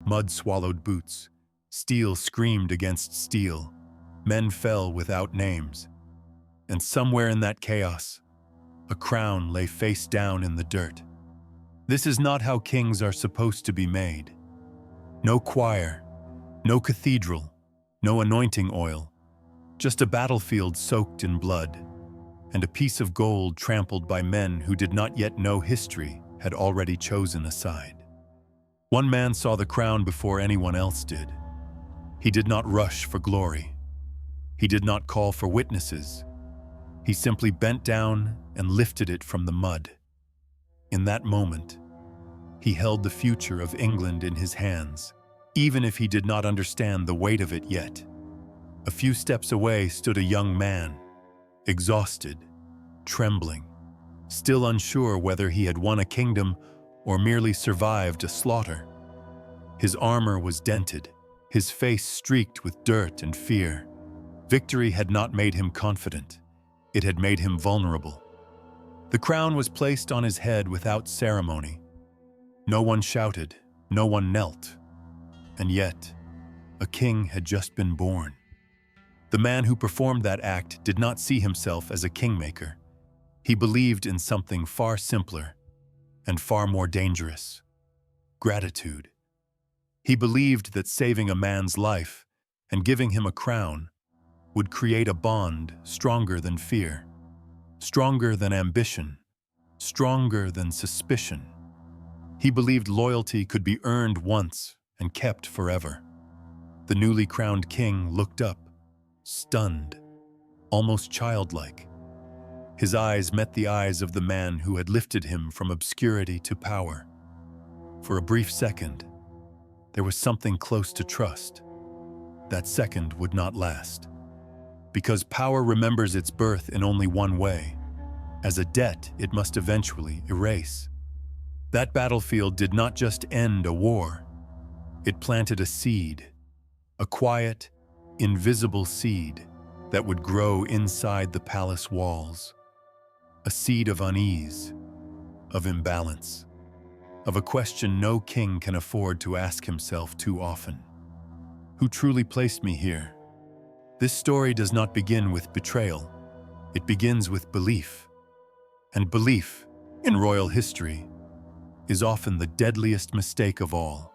Mud swallowed boots. Steel screamed against steel. Men fell without names. And somewhere in that chaos, a crown lay face down in the dirt. This is not how kings are supposed to be made. No choir, no cathedral, no anointing oil, just a battlefield soaked in blood, and a piece of gold trampled by men who did not yet know history had already chosen a side. One man saw the crown before anyone else did. He did not rush for glory. He did not call for witnesses. He simply bent down and lifted it from the mud. In that moment, he held the future of England in his hands, even if he did not understand the weight of it yet. A few steps away stood a young man, exhausted, trembling, still unsure whether he had won a kingdom or merely survived a slaughter. His armor was dented, his face streaked with dirt and fear. Victory had not made him confident. It had made him vulnerable. The crown was placed on his head without ceremony. No one shouted, no one knelt. And yet, a king had just been born. The man who performed that act did not see himself as a kingmaker. He believed in something far simpler and far more dangerous: gratitude. He believed that saving a man's life and giving him a crown would create a bond stronger than fear, stronger than ambition, stronger than suspicion. He believed loyalty could be earned once and kept forever. The newly crowned king looked up, stunned, almost childlike. His eyes met the eyes of the man who had lifted him from obscurity to power. For a brief second, there was something close to trust. That second would not last. Because power remembers its birth in only one way: as a debt it must eventually erase. That battlefield did not just end a war. It planted a seed, a quiet, invisible seed that would grow inside the palace walls. A seed of unease, of imbalance, of a question no king can afford to ask himself too often. Who truly placed me here? This story does not begin with betrayal. It begins with belief. And belief, in royal history, is often the deadliest mistake of all.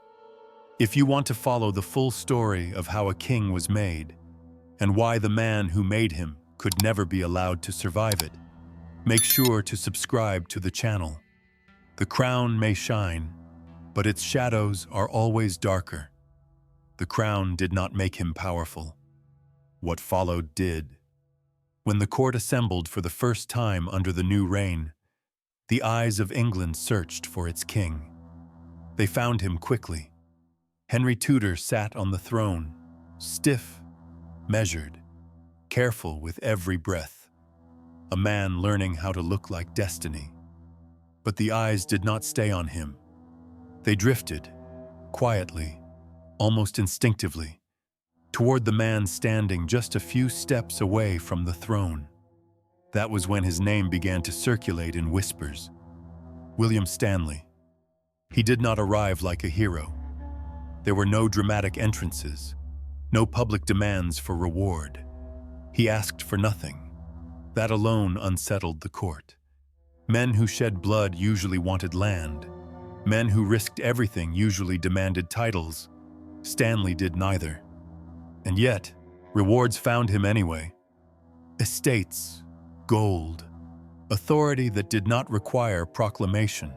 If you want to follow the full story of how a king was made and why the man who made him could never be allowed to survive it, make sure to subscribe to the channel. The crown may shine, but its shadows are always darker. The crown did not make him powerful. What followed did. When the court assembled for the first time under the new reign, the eyes of England searched for its king. They found him quickly. Henry Tudor sat on the throne, stiff, measured, careful with every breath. A man learning how to look like destiny. But the eyes did not stay on him. They drifted, quietly, almost instinctively, toward the man standing just a few steps away from the throne. That was when his name began to circulate in whispers. William Stanley. He did not arrive like a hero. There were no dramatic entrances, no public demands for reward. He asked for nothing. That alone unsettled the court. Men who shed blood usually wanted land. Men who risked everything usually demanded titles. Stanley did neither. And yet, rewards found him anyway. Estates, gold, authority that did not require proclamation.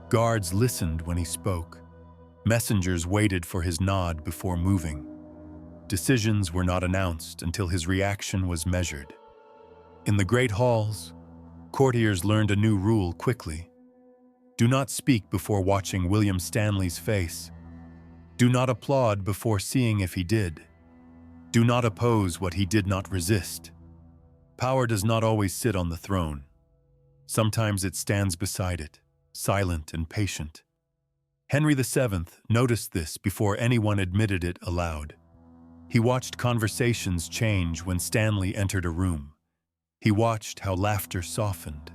Guards listened when he spoke. Messengers waited for his nod before moving. Decisions were not announced until his reaction was measured. In the great halls, courtiers learned a new rule quickly. Do not speak before watching William Stanley's face. Do not applaud before seeing if he did. Do not oppose what he did not resist. Power does not always sit on the throne. Sometimes it stands beside it, silent and patient. Henry VII noticed this before anyone admitted it aloud. He watched conversations change when Stanley entered a room. He watched how laughter softened,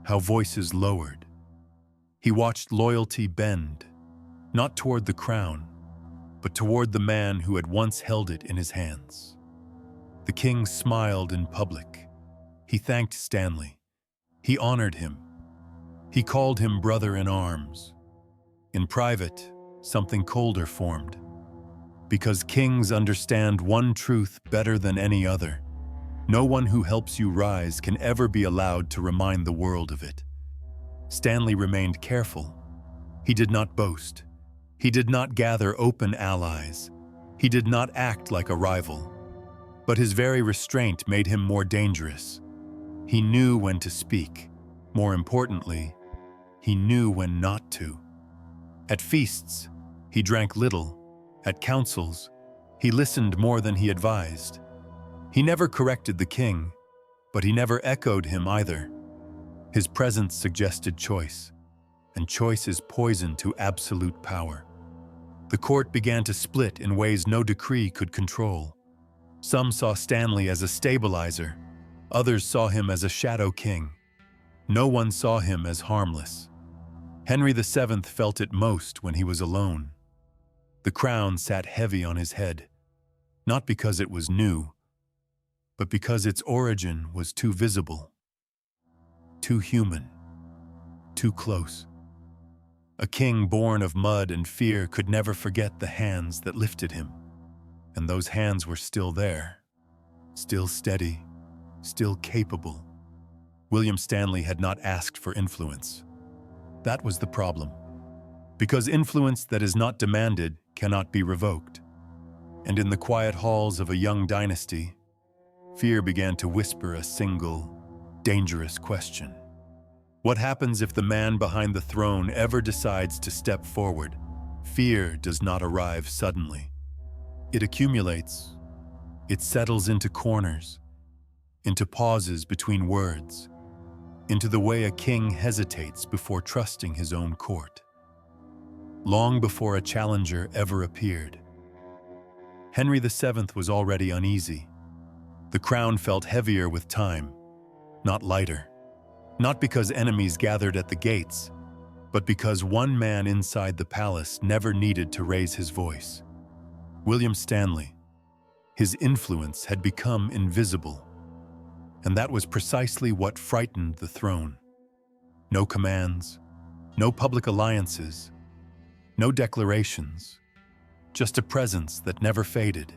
how voices lowered. He watched loyalty bend, not toward the crown, but toward the man who had once held it in his hands. The king smiled in public. He thanked Stanley. He honored him. He called him brother in arms. In private, something colder formed. Because kings understand one truth better than any other. No one who helps you rise can ever be allowed to remind the world of it. Stanley remained careful. He did not boast. He did not gather open allies. He did not act like a rival. But his very restraint made him more dangerous. He knew when to speak. More importantly, he knew when not to. At feasts, he drank little. At councils, he listened more than he advised. He never corrected the king, but he never echoed him either. His presence suggested choice, and choice is poison to absolute power. The court began to split in ways no decree could control. Some saw Stanley as a stabilizer. Others saw him as a shadow king. No one saw him as harmless. Henry VII felt it most when he was alone. The crown sat heavy on his head, not because it was new, but because its origin was too visible, too human, too close. A king born of mud and fear could never forget the hands that lifted him, and those hands were still there, still steady, still capable. William Stanley had not asked for influence. That was the problem. Because influence that is not demanded cannot be revoked. And in the quiet halls of a young dynasty, fear began to whisper a single, dangerous question. What happens if the man behind the throne ever decides to step forward? Fear does not arrive suddenly. It accumulates. It settles into corners, into pauses between words, into the way a king hesitates before trusting his own court. Long before a challenger ever appeared, Henry VII was already uneasy. The crown felt heavier with time, not lighter. Not because enemies gathered at the gates, but because one man inside the palace never needed to raise his voice. William Stanley. His influence had become invisible, and that was precisely what frightened the throne. No commands, no public alliances, no declarations, just a presence that never faded,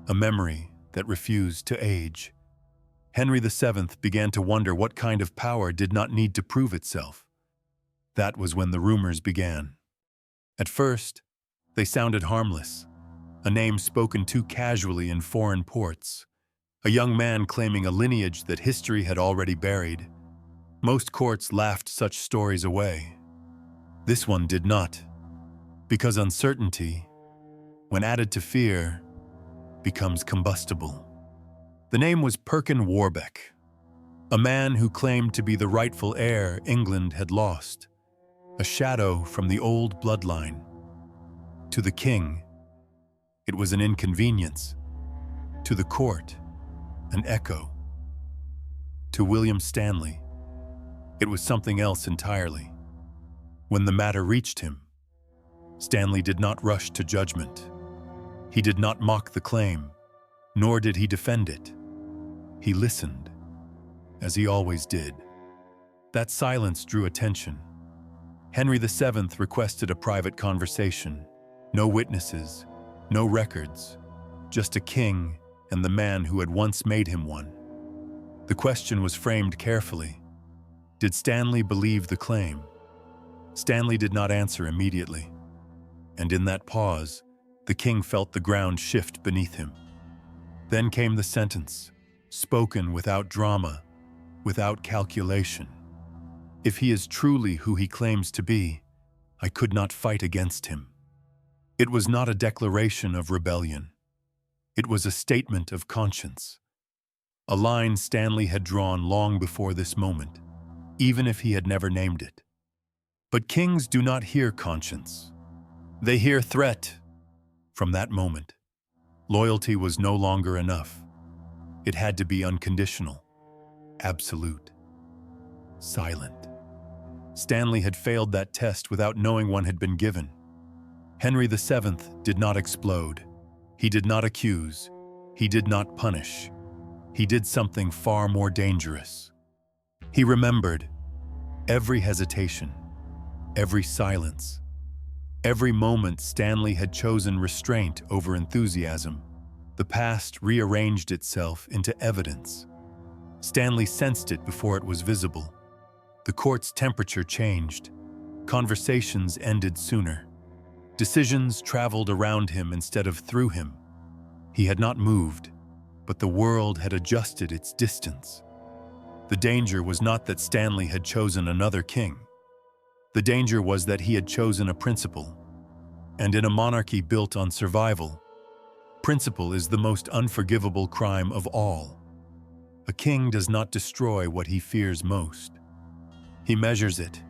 a memory that refused to age. Henry VII began to wonder what kind of power did not need to prove itself. That was when the rumors began. At first, they sounded harmless, a name spoken too casually in foreign ports, a young man claiming a lineage that history had already buried. Most courts laughed such stories away. This one did not, because uncertainty, when added to fear, becomes combustible. The name was Perkin Warbeck, a man who claimed to be the rightful heir England had lost, a shadow from the old bloodline. To the king, it was an inconvenience. To the court, an echo. To William Stanley, it was something else entirely. When the matter reached him, Stanley did not rush to judgment. He did not mock the claim, nor did he defend it. He listened, as he always did. That silence drew attention. Henry VII requested a private conversation. No witnesses, no records, just a king and the man who had once made him one. The question was framed carefully. Did Stanley believe the claim? Stanley did not answer immediately. And in that pause, the king felt the ground shift beneath him. Then came the sentence, spoken without drama, without calculation. If he is truly who he claims to be, I could not fight against him. It was not a declaration of rebellion. It was a statement of conscience. A line Stanley had drawn long before this moment, even if he had never named it. But kings do not hear conscience. They hear threat. From that moment, loyalty was no longer enough. It had to be unconditional, absolute, silent. Stanley had failed that test without knowing one had been given. Henry VII did not explode. He did not accuse. He did not punish. He did something far more dangerous. He remembered every hesitation, every silence, every moment Stanley had chosen restraint over enthusiasm. The past rearranged itself into evidence. Stanley sensed it before it was visible. The court's temperature changed. Conversations ended sooner. Decisions traveled around him instead of through him. He had not moved, but the world had adjusted its distance. The danger was not that Stanley had chosen another king. The danger was that he had chosen a principle. And in a monarchy built on survival, principle is the most unforgivable crime of all. A king does not destroy what he fears most. He measures it.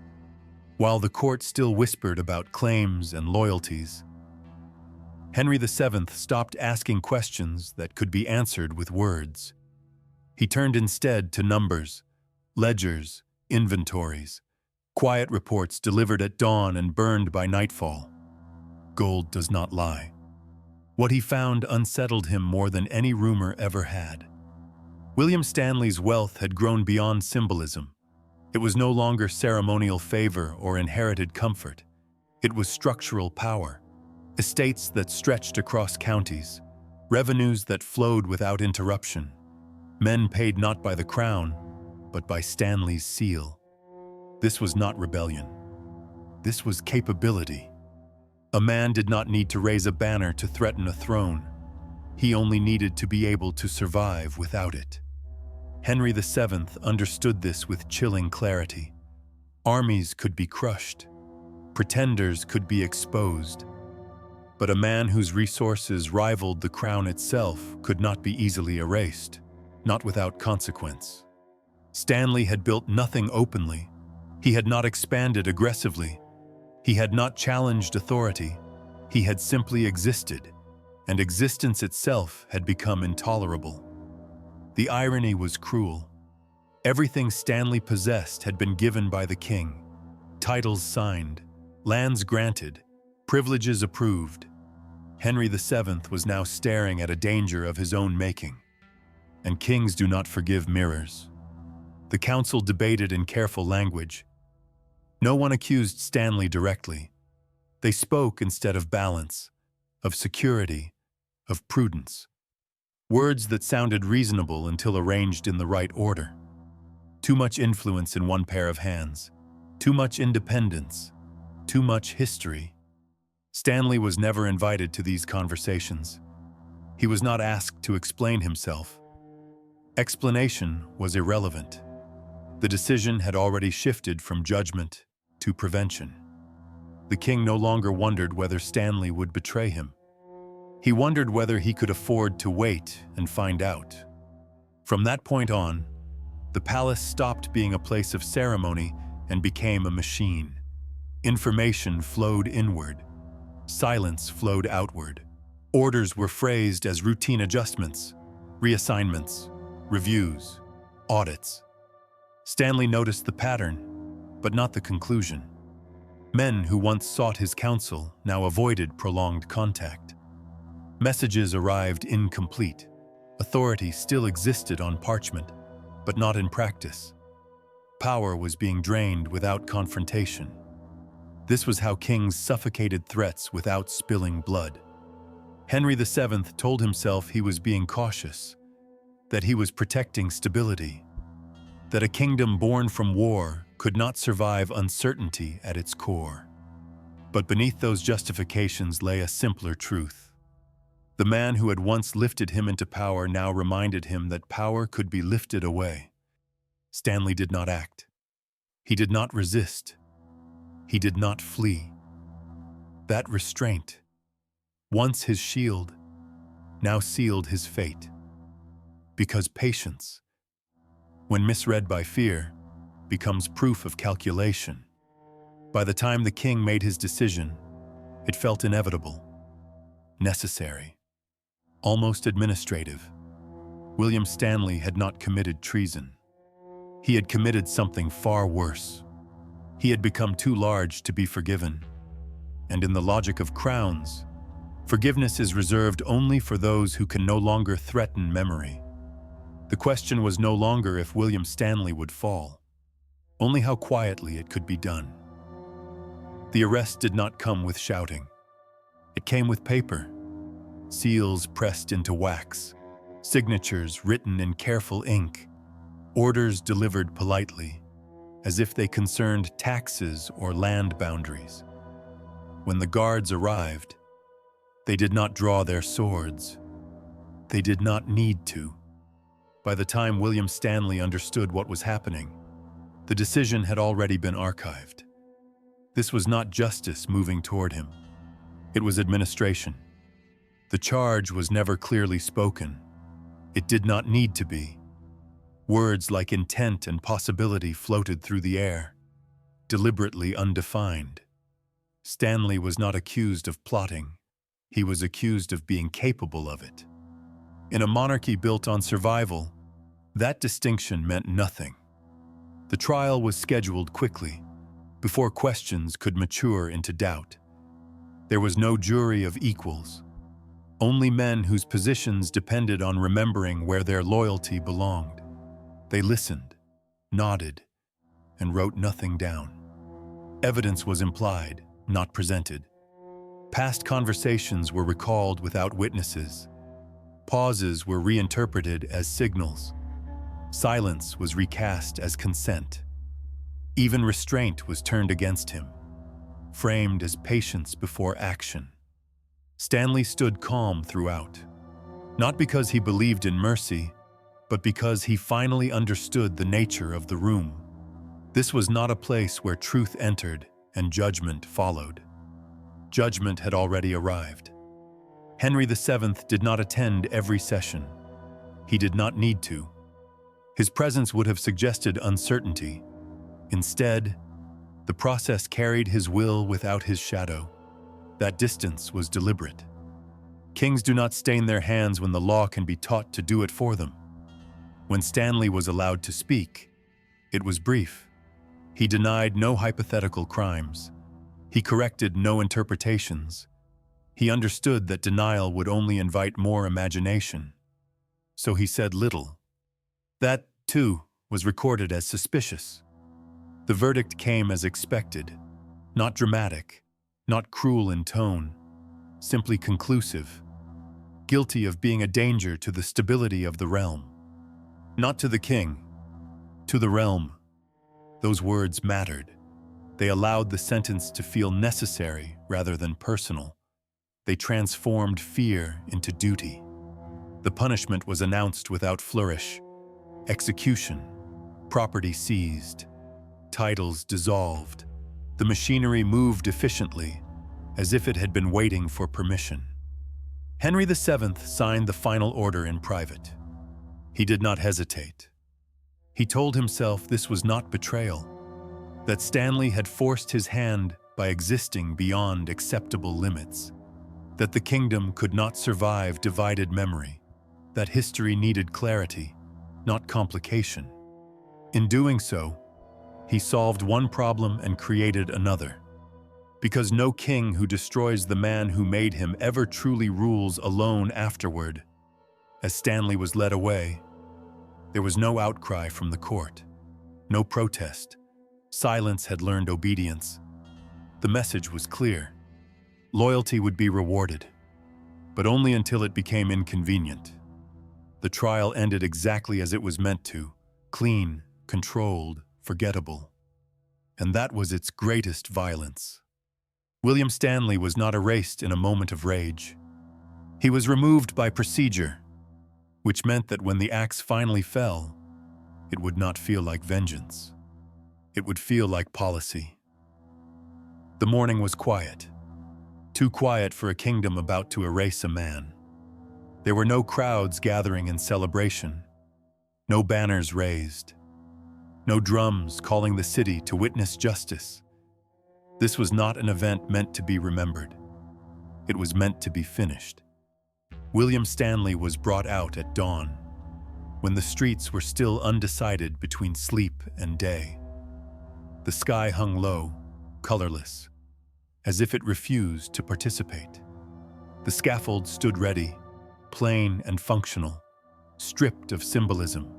While the court still whispered about claims and loyalties, Henry VII stopped asking questions that could be answered with words. He turned instead to numbers, ledgers, inventories, quiet reports delivered at dawn and burned by nightfall. Gold does not lie. What he found unsettled him more than any rumor ever had. William Stanley's wealth had grown beyond symbolism. It was no longer ceremonial favor or inherited comfort. It was structural power. Estates that stretched across counties, revenues that flowed without interruption. Men paid not by the crown, but by Stanley's seal. This was not rebellion. This was capability. A man did not need to raise a banner to threaten a throne. He only needed to be able to survive without it. Henry VII understood this with chilling clarity. Armies could be crushed. Pretenders could be exposed. But a man whose resources rivaled the crown itself could not be easily erased, not without consequence. Stanley had built nothing openly. He had not expanded aggressively. He had not challenged authority. He had simply existed, and existence itself had become intolerable. The irony was cruel. Everything Stanley possessed had been given by the king. Titles signed, lands granted, privileges approved. Henry VII was now staring at a danger of his own making. And kings do not forgive mirrors. The council debated in careful language. No one accused Stanley directly. They spoke instead of balance, of security, of prudence. Words that sounded reasonable until arranged in the right order. Too much influence in one pair of hands. Too much independence. Too much history. Stanley was never invited to these conversations. He was not asked to explain himself. Explanation was irrelevant. The decision had already shifted from judgment to prevention. The king no longer wondered whether Stanley would betray him. He wondered whether he could afford to wait and find out. From that point on, the palace stopped being a place of ceremony and became a machine. Information flowed inward. Silence flowed outward. Orders were phrased as routine adjustments, reassignments, reviews, audits. Stanley noticed the pattern, but not the conclusion. Men who once sought his counsel now avoided prolonged contact. Messages arrived incomplete. Authority still existed on parchment, but not in practice. Power was being drained without confrontation. This was how kings suffocated threats without spilling blood. Henry VII told himself he was being cautious, that he was protecting stability, that a kingdom born from war could not survive uncertainty at its core. But beneath those justifications lay a simpler truth. The man who had once lifted him into power now reminded him that power could be lifted away. Stanley did not act. He did not resist. He did not flee. That restraint, once his shield, now sealed his fate. Because patience, when misread by fear, becomes proof of calculation. By the time the king made his decision, it felt inevitable, necessary, almost administrative. William Stanley had not committed treason. He had committed something far worse. He had become too large to be forgiven. And in the logic of crowns, forgiveness is reserved only for those who can no longer threaten memory. The question was no longer if William Stanley would fall, only how quietly it could be done. The arrest did not come with shouting. It came with paper, seals pressed into wax, signatures written in careful ink, orders delivered politely, as if they concerned taxes or land boundaries. When the guards arrived, they did not draw their swords. They did not need to. By the time William Stanley understood what was happening, the decision had already been archived. This was not justice moving toward him. It was administration. The charge was never clearly spoken. It did not need to be. Words like intent and possibility floated through the air, deliberately undefined. Stanley was not accused of plotting. He was accused of being capable of it. In a monarchy built on survival, that distinction meant nothing. The trial was scheduled quickly, before questions could mature into doubt. There was no jury of equals, only men whose positions depended on remembering where their loyalty belonged. They listened, nodded, and wrote nothing down. Evidence was implied, not presented. Past conversations were recalled without witnesses. Pauses were reinterpreted as signals. Silence was recast as consent. Even restraint was turned against him, framed as patience before action. Stanley stood calm throughout, not because he believed in mercy, but because he finally understood the nature of the room. This was not a place where truth entered and judgment followed. Judgment had already arrived. Henry VII did not attend every session. He did not need to. His presence would have suggested uncertainty. Instead, the process carried his will without his shadow. That distance was deliberate. Kings do not stain their hands when the law can be taught to do it for them. When Stanley was allowed to speak, it was brief. He denied no hypothetical crimes. He corrected no interpretations. He understood that denial would only invite more imagination. So he said little. That, too, was recorded as suspicious. The verdict came as expected, not dramatic, not cruel in tone, simply conclusive, guilty of being a danger to the stability of the realm. Not to the king, to the realm. Those words mattered. They allowed the sentence to feel necessary rather than personal. They transformed fear into duty. The punishment was announced without flourish. Execution, property seized, titles dissolved. The machinery moved efficiently, as if it had been waiting for permission. Henry VII signed the final order in private. He did not hesitate. He told himself this was not betrayal, that Stanley had forced his hand by existing beyond acceptable limits, that the kingdom could not survive divided memory, that history needed clarity, not complication. In doing so, he solved one problem and created another. Because no king who destroys the man who made him ever truly rules alone afterward. As Stanley was led away, there was no outcry from the court, no protest. Silence had learned obedience. The message was clear. Loyalty would be rewarded, but only until it became inconvenient. The trial ended exactly as it was meant to, clean, controlled, forgettable. And that was its greatest violence. William Stanley was not erased in a moment of rage. He was removed by procedure, which meant that when the axe finally fell, it would not feel like vengeance. It would feel like policy. The morning was quiet, too quiet for a kingdom about to erase a man. There were no crowds gathering in celebration, no banners raised, no drums calling the city to witness justice. This was not an event meant to be remembered. It was meant to be finished. William Stanley was brought out at dawn, when the streets were still undecided between sleep and day. The sky hung low, colorless. as if it refused to participate. The scaffold stood ready, plain and functional, stripped of symbolism.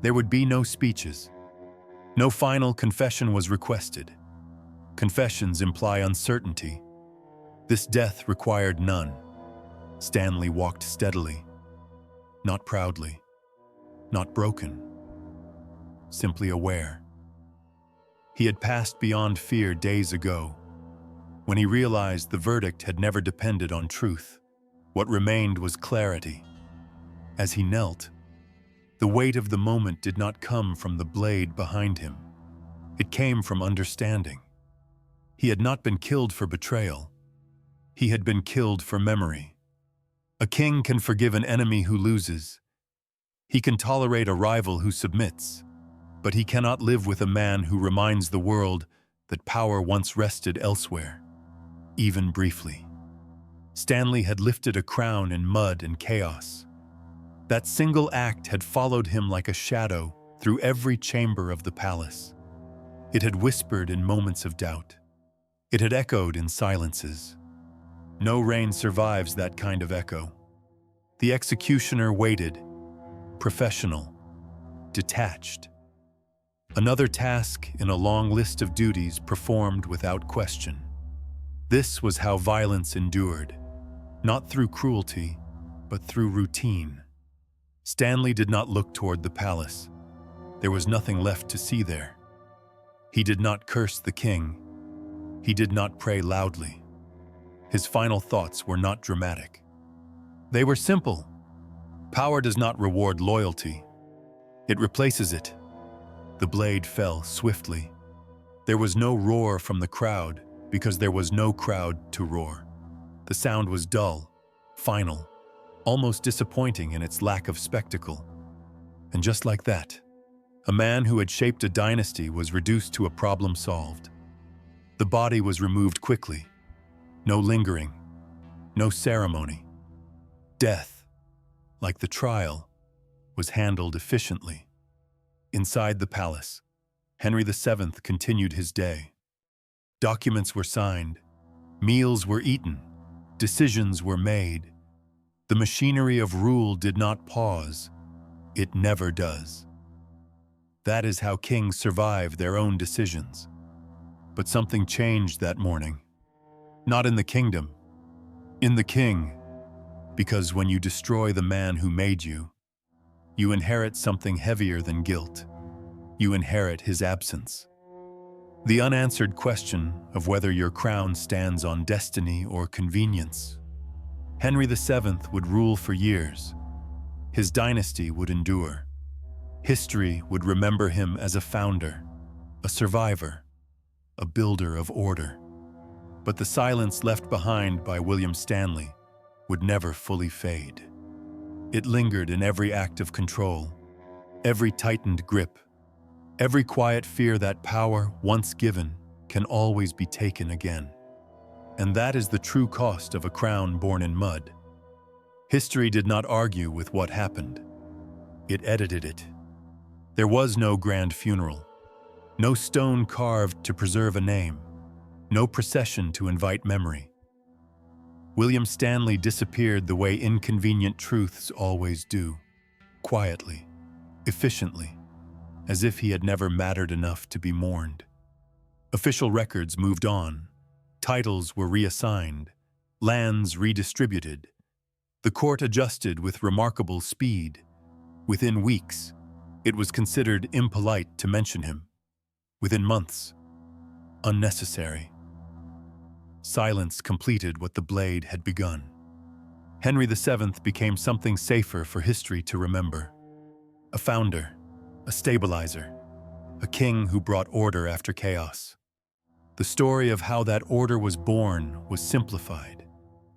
There would be no speeches. No final confession was requested. Confessions imply uncertainty. This death required none. Stanley walked steadily, not proudly, not broken, simply aware. He had passed beyond fear days ago, when he realized the verdict had never depended on truth. What remained was clarity. As he knelt, the weight of the moment did not come from the blade behind him. It came from understanding. He had not been killed for betrayal. He had been killed for memory. A king can forgive an enemy who loses. He can tolerate a rival who submits, but he cannot live with a man who reminds the world that power once rested elsewhere, even briefly. Stanley had lifted a crown in mud and chaos. That single act had followed him like a shadow through every chamber of the palace. It had whispered in moments of doubt. It had echoed in silences. No reign survives that kind of echo. The executioner waited, professional, detached. Another task in a long list of duties performed without question. This was how violence endured, not through cruelty, but through routine. Stanley did not look toward the palace. There was nothing left to see there. He did not curse the king. He did not pray loudly. His final thoughts were not dramatic. They were simple. Power does not reward loyalty. It replaces it. The blade fell swiftly. There was no roar from the crowd because there was no crowd to roar. The sound was dull, final, almost disappointing in its lack of spectacle. And just like that, a man who had shaped a dynasty was reduced to a problem solved. The body was removed quickly. No lingering, no ceremony. Death, like the trial, was handled efficiently. Inside the palace, Henry VII continued his day. Documents were signed, meals were eaten, decisions were made. The machinery of rule did not pause. It never does. That is how kings survive their own decisions. But something changed that morning. Not in the kingdom, in the king. Because when you destroy the man who made you, you inherit something heavier than guilt. You inherit his absence. The unanswered question of whether your crown stands on destiny or convenience. Henry VII would rule for years. His dynasty would endure. History would remember him as a founder, a survivor, a builder of order. But the silence left behind by William Stanley would never fully fade. It lingered in every act of control, every tightened grip, every quiet fear that power, once given, can always be taken again. And that is the true cost of a crown born in mud. History did not argue with what happened. It edited it. There was no grand funeral, no stone carved to preserve a name, no procession to invite memory. William Stanley disappeared the way inconvenient truths always do, quietly, efficiently, as if he had never mattered enough to be mourned. Official records moved on. Titles were reassigned, lands redistributed. The court adjusted with remarkable speed. Within weeks, it was considered impolite to mention him. Within months, unnecessary. Silence completed what the blade had begun. Henry VII became something safer for history to remember. A founder, a stabilizer, a king who brought order after chaos. The story of how that order was born was simplified,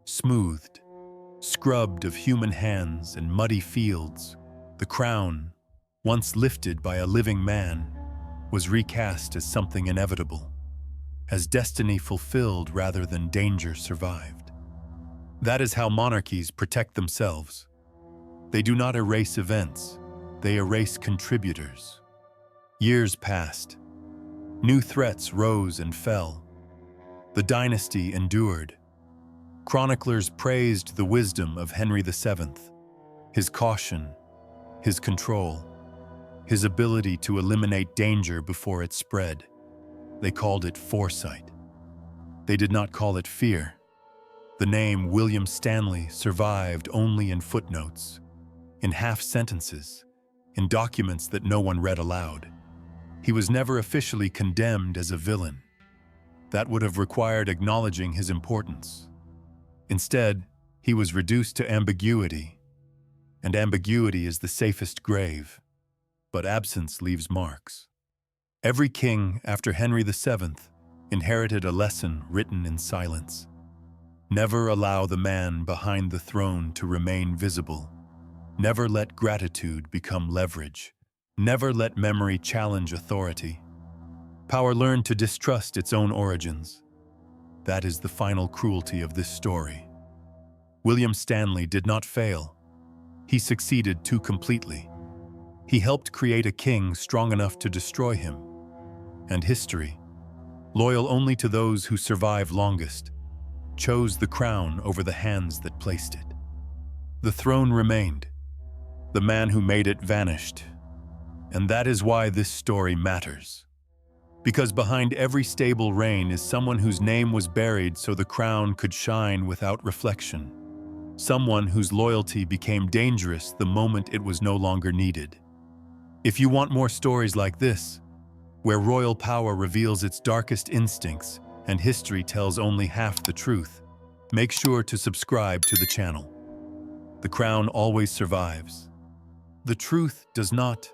smoothed, scrubbed of human hands and muddy fields. The crown, once lifted by a living man, was recast as something inevitable, as destiny fulfilled rather than danger survived. That is how monarchies protect themselves. They do not erase events, they erase contributors. Years passed. New threats rose and fell. The dynasty endured. Chroniclers praised the wisdom of Henry VII, his caution, his control, his ability to eliminate danger before it spread. They called it foresight. They did not call it fear. The name William Stanley survived only in footnotes, in half-sentences, in documents that no one read aloud. He was never officially condemned as a villain. That would have required acknowledging his importance. Instead, he was reduced to ambiguity, and ambiguity is the safest grave, but absence leaves marks. Every king after Henry VII inherited a lesson written in silence. Never allow the man behind the throne to remain visible. Never let gratitude become leverage. Never let memory challenge authority. Power learned to distrust its own origins. That is the final cruelty of this story. William Stanley did not fail. He succeeded too completely. He helped create a king strong enough to destroy him. And history, loyal only to those who survive longest, chose the crown over the hands that placed it. The throne remained. The man who made it vanished. And that is why this story matters. Because behind every stable reign is someone whose name was buried so the crown could shine without reflection. Someone whose loyalty became dangerous the moment it was no longer needed. If you want more stories like this, where royal power reveals its darkest instincts and history tells only half the truth, make sure to subscribe to the channel. The crown always survives. The truth does not.